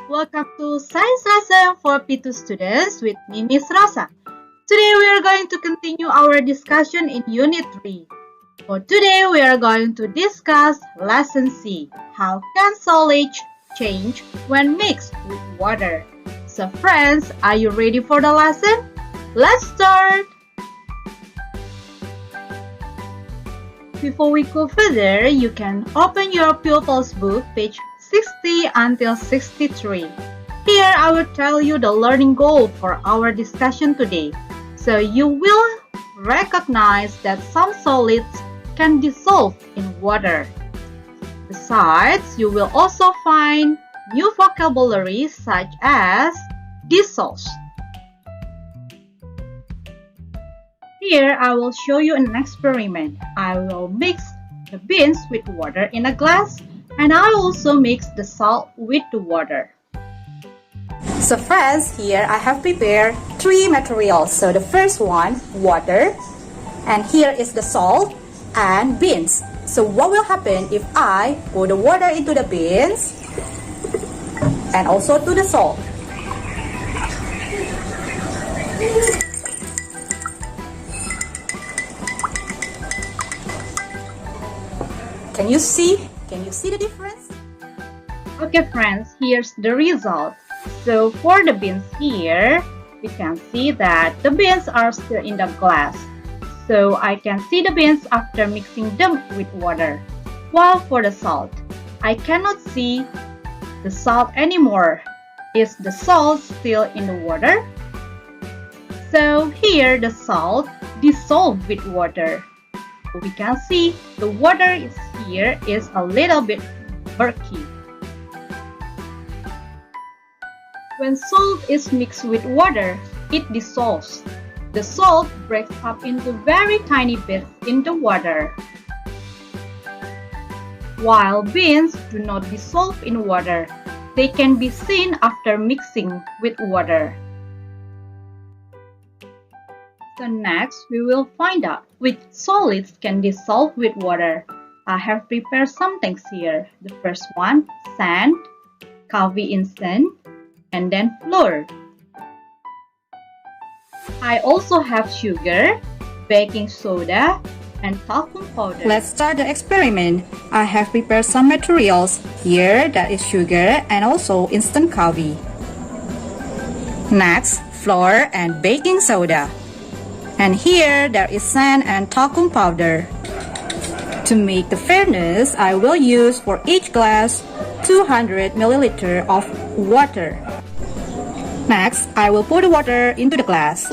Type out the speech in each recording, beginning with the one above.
Welcome to Science Lesson for P2 students with me, Miss Rosa. Today we are going to continue our discussion in Unit 3. For today we are going to discuss Lesson C. How can solids change when mixed with water? So friends, are you ready for the lesson? Let's start! Before we go further, you can open your pupils book page 60 until 63. Here I will tell you the learning goal for our discussion today. So you will recognize that some solids can dissolve in water. Besides, you will also find new vocabulary such as dissolves. Here I will show you an experiment. I will mix the beans with water in a glass, and I also mix the salt with the water. So friends, here I have prepared three materials. So the first one, water, and here is the salt and beans. So what will happen if I pour the water into the beans and also to the salt? Can you see the difference? Okay friends, here's the result. So for the beans here, we can see that the beans are still in the glass. So I can see the beans after mixing them with water. While for the salt, I cannot see the salt anymore. Is the salt still in the water? So here the salt dissolved with water. We can see the water here is a little bit murky. When salt is mixed with water, it dissolves. The salt breaks up into very tiny bits in the water. While beans do not dissolve in water, they can be seen after mixing with water. So next, we will find out which solids can dissolve with water. I have prepared some things here. The first one, sand, Calvi instant, and then flour. I also have sugar, baking soda, and talcum powder. Let's start the experiment. I have prepared some materials. Here that is sugar and also instant coffee. Next, flour and baking soda. And here there is sand and talcum powder. To make the fairness, I will use for each glass 200 ml of water. Next, I will pour the water into the glass.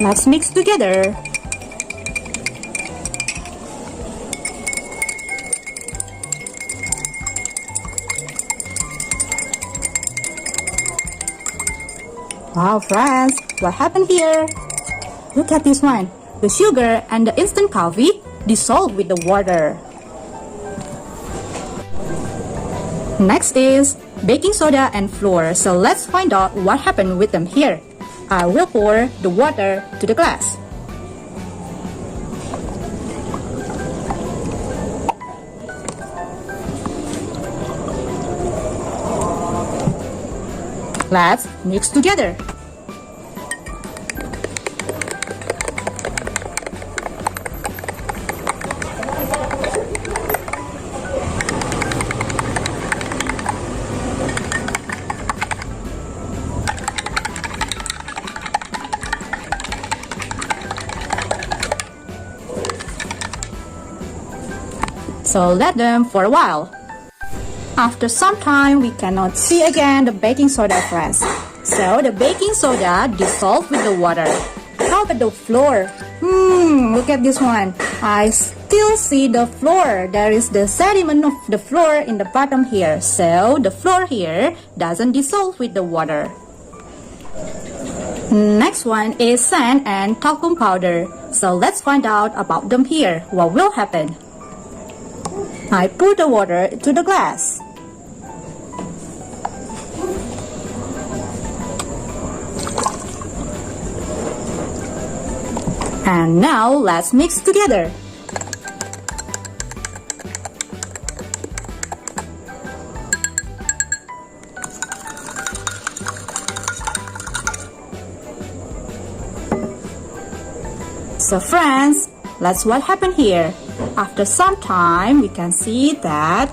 Let's mix together. Wow, friends, what happened here? Look at this one. The sugar and the instant coffee dissolved with the water. Next is baking soda and flour. So let's find out what happened with them here. I will pour the water to the glass. Let's mix together. So let them for a while. After some time, we cannot see again the baking soda, friends. So the baking soda dissolved with the water. How about the flour? Look at this one. I still see the flour. There is the sediment of the flour in the bottom here. So the flour here doesn't dissolve with the water. Next one is sand and talcum powder. So let's find out about them here. What will happen? I pour the water to the glass. And now let's mix together. So friends, that's what happened here. After some time, we can see that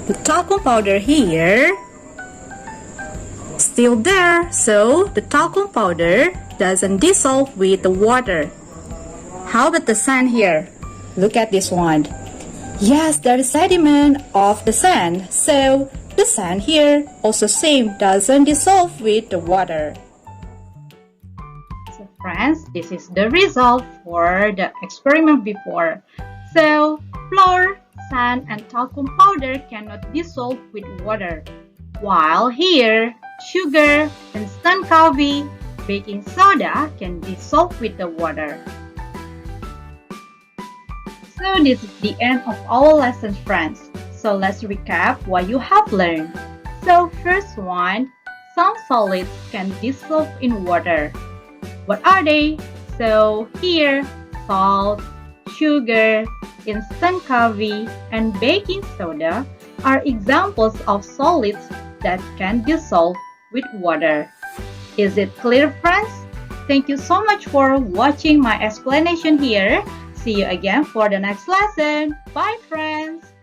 the talcum powder here still there. So the talcum powder doesn't dissolve with the water. How about the sand here? Look at this one. Yes, there is sediment of the sand. So the sand here also same, doesn't dissolve with the water. So friends, this is the result for the experiment before. So flour, sand, and talcum powder cannot dissolve with water. While here, sugar, instant coffee, baking soda can dissolve with the water. So this is the end of our lesson, friends. So let's recap what you have learned. So first one, some solids can dissolve in water. What are they? So here, salt, sugar, instant coffee, and baking soda are examples of solids that can dissolve with water. Is it clear, friends? Thank you so much for watching my explanation here. See you again for the next lesson. Bye, friends!